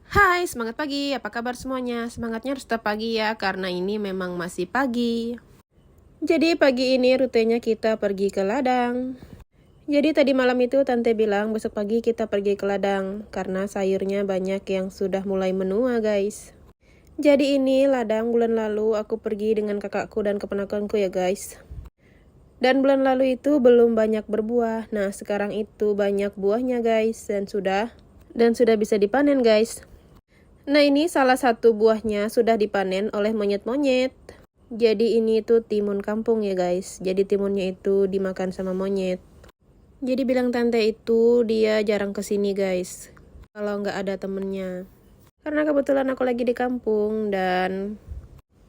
Hai, semangat pagi. Apa kabar semuanya? Semangatnya harus tetap pagi ya, karena ini memang masih pagi. Jadi pagi ini rutenya kita pergi ke ladang. Jadi tadi malam itu tante bilang besok pagi kita pergi ke ladang, karena sayurnya banyak yang sudah mulai menua guys. Jadi ini ladang bulan lalu aku pergi dengan kakakku dan keponakanku ya guys. Dan bulan lalu itu belum banyak berbuah. Nah sekarang itu banyak buahnya guys, dan sudah bisa dipanen guys. Nah ini salah satu buahnya sudah dipanen oleh monyet-monyet. Jadi ini tuh timun kampung ya guys. Jadi timunnya itu dimakan sama monyet. Jadi bilang tante itu dia jarang kesini guys, kalau nggak ada temennya. Karena kebetulan aku lagi di kampung dan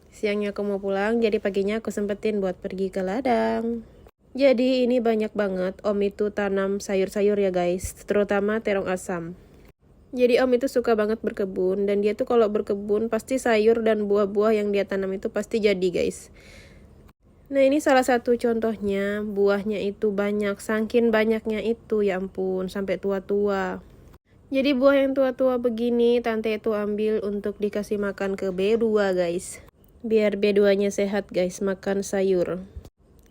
siangnya aku mau pulang, jadi paginya aku sempetin buat pergi ke ladang. Jadi ini banyak banget om itu tanam sayur-sayur ya guys, terutama terong asam. Jadi om itu suka banget berkebun, dan dia tuh kalau berkebun pasti sayur dan buah-buah yang dia tanam itu pasti jadi guys. Nah ini salah satu contohnya, buahnya itu banyak, saking banyaknya itu ya ampun, sampai tua-tua. Jadi buah yang tua-tua begini tante itu ambil untuk dikasih makan ke B2 guys. Biar B2-nya sehat guys, makan sayur.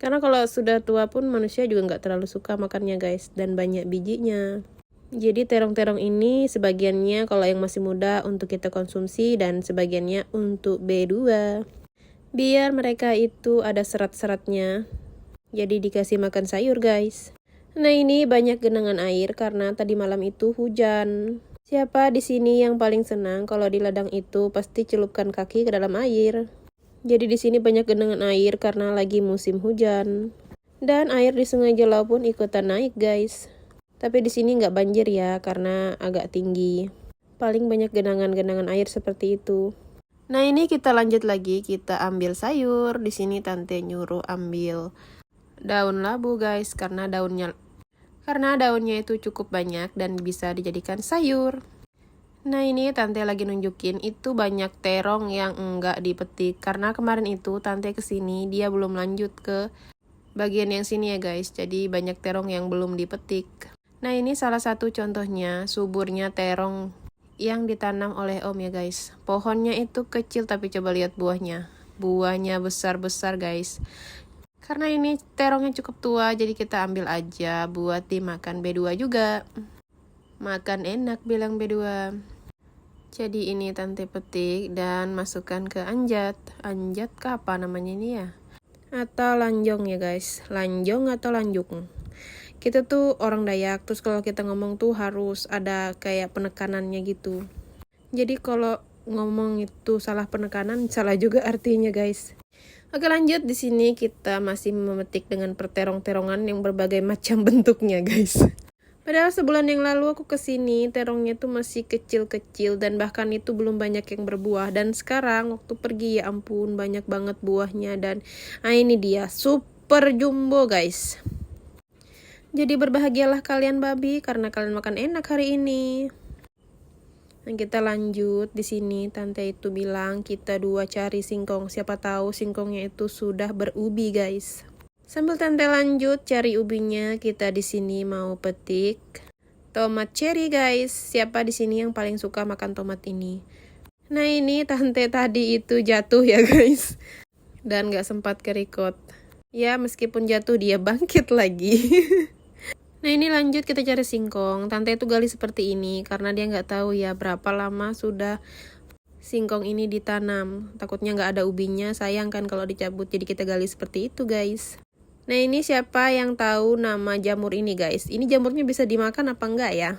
Karena kalau sudah tua pun manusia juga nggak terlalu suka makannya guys, dan banyak bijinya. Jadi terong-terong ini sebagiannya kalau yang masih muda untuk kita konsumsi dan sebagiannya untuk B2. Biar mereka itu ada serat-seratnya. Jadi dikasih makan sayur guys. Nah ini banyak genangan air karena tadi malam itu hujan. Siapa di sini yang paling senang kalau di ladang itu pasti celupkan kaki ke dalam air. Jadi di sini banyak genangan air karena lagi musim hujan. Dan air di Sungai Jelau pun ikutan naik guys. Tapi di sini nggak banjir ya, karena agak tinggi. Paling banyak genangan-genangan air seperti itu. Nah ini kita lanjut lagi, kita ambil sayur. Di sini tante nyuruh ambil daun labu guys, karena daunnya itu cukup banyak dan bisa dijadikan sayur. Nah ini tante lagi nunjukin itu banyak terong yang enggak dipetik, karena kemarin itu tante kesini dia belum lanjut ke bagian yang sini ya guys, jadi banyak terong yang belum dipetik. Nah ini salah satu contohnya suburnya terong yang ditanam oleh om ya guys. Pohonnya itu kecil tapi coba lihat buahnya. Buahnya besar-besar guys. Karena ini terongnya cukup tua, jadi kita ambil aja buat dimakan B2 juga. Makan enak bilang B2. Jadi ini tante petik dan masukkan ke anjat. Anjat ke apa namanya ini ya? Atau lanjong ya guys. Lanjong atau lanjung. Kita tuh orang Dayak, terus kalau kita ngomong tuh harus ada kayak penekanannya gitu. Jadi kalau ngomong itu salah penekanan, salah juga artinya guys. Oke lanjut, di sini kita masih memetik dengan perterong-terongan yang berbagai macam bentuknya guys. Padahal sebulan yang lalu aku kesini, terongnya tuh masih kecil-kecil dan bahkan itu belum banyak yang berbuah. Dan sekarang waktu pergi ya ampun banyak banget buahnya, dan ini dia super jumbo guys. Jadi berbahagialah kalian babi karena kalian makan enak hari ini. Dan kita lanjut, di sini tante itu bilang kita dua cari singkong. Siapa tahu singkongnya itu sudah berubi guys. Sambil tante lanjut cari ubinya, kita di sini mau petik tomat cherry guys. Siapa di sini yang paling suka makan tomat ini? Nah ini tante tadi itu jatuh ya guys, dan gak sempat ke-record. Ya meskipun jatuh dia bangkit lagi. Nah ini lanjut kita cari singkong. Tante itu gali seperti ini karena dia nggak tahu ya berapa lama sudah singkong ini ditanam. Takutnya nggak ada ubinya, sayang kan kalau dicabut, jadi kita gali seperti itu guys. Nah ini siapa yang tahu nama jamur ini guys? Ini jamurnya bisa dimakan apa enggak ya?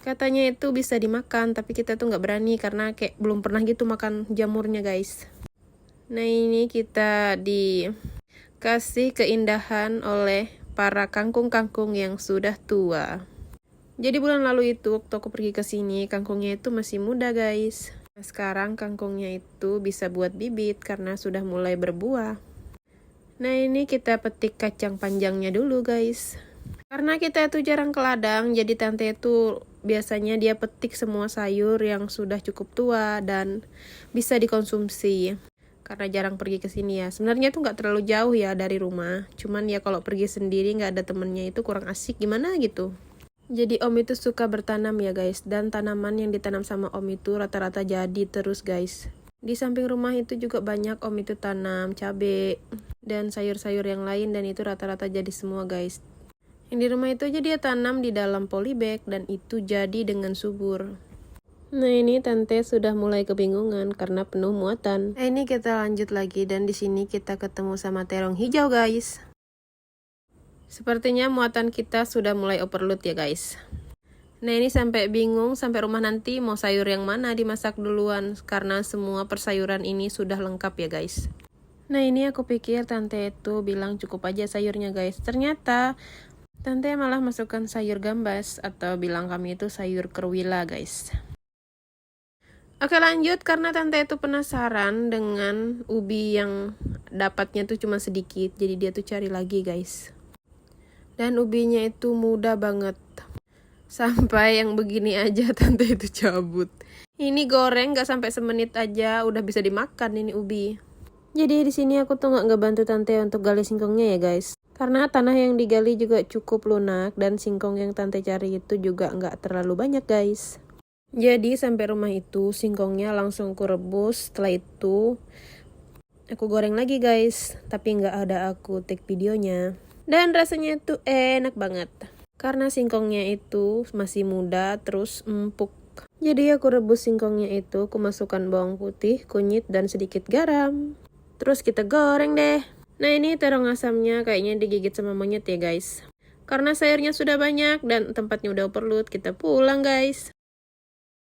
Katanya itu bisa dimakan, tapi kita tuh nggak berani karena kayak belum pernah gitu makan jamurnya guys. Nah ini kita dikasih keindahan oleh para kangkung-kangkung yang sudah tua. Jadi bulan lalu itu waktu aku pergi ke sini, kangkungnya itu masih muda guys. Nah, sekarang kangkungnya itu bisa buat bibit karena sudah mulai berbuah. Nah ini kita petik kacang panjangnya dulu guys. Karena kita itu jarang ke ladang, jadi tante itu biasanya dia petik semua sayur yang sudah cukup tua dan bisa dikonsumsi. Karena jarang pergi ke sini ya. Sebenarnya tuh nggak terlalu jauh ya dari rumah. Cuman ya kalau pergi sendiri nggak ada temennya itu kurang asik gimana gitu. Jadi Om itu suka bertanam ya guys, dan tanaman yang ditanam sama Om itu rata-rata jadi terus guys. Di samping rumah itu juga banyak Om itu tanam cabai dan sayur-sayur yang lain, dan itu rata-rata jadi semua guys. Yang di rumah itu aja dia tanam di dalam polybag dan itu jadi dengan subur. Nah ini tante sudah mulai kebingungan karena penuh muatan. Nah ini kita lanjut lagi, dan di sini kita ketemu sama terong hijau guys. Sepertinya muatan kita sudah mulai overload ya guys. Nah ini sampai bingung sampai rumah nanti mau sayur yang mana dimasak duluan, karena semua persayuran ini sudah lengkap ya guys. Nah ini aku pikir tante itu bilang cukup aja sayurnya guys. Ternyata tante malah masukkan sayur gambas, atau bilang kami itu sayur kerwila guys. Oke lanjut, karena tante itu penasaran dengan ubi yang dapatnya tuh cuma sedikit, jadi dia tuh cari lagi guys. Dan ubinya itu muda banget. Sampai yang begini aja tante itu cabut. Ini goreng gak sampai semenit aja udah bisa dimakan ini ubi. Jadi di sini aku tuh gak ngebantu tante untuk gali singkongnya ya guys. Karena tanah yang digali juga cukup lunak, dan singkong yang tante cari itu juga gak terlalu banyak guys. Jadi sampai rumah itu singkongnya langsung aku rebus. Setelah itu aku goreng lagi guys. Tapi gak ada aku take videonya. Dan rasanya itu enak banget. Karena singkongnya itu masih muda terus empuk. Jadi aku rebus singkongnya itu, aku masukkan bawang putih, kunyit, dan sedikit garam. Terus kita goreng deh. Nah ini terong asamnya kayaknya digigit sama monyet ya guys. Karena sayurnya sudah banyak dan tempatnya udah overload, kita pulang guys.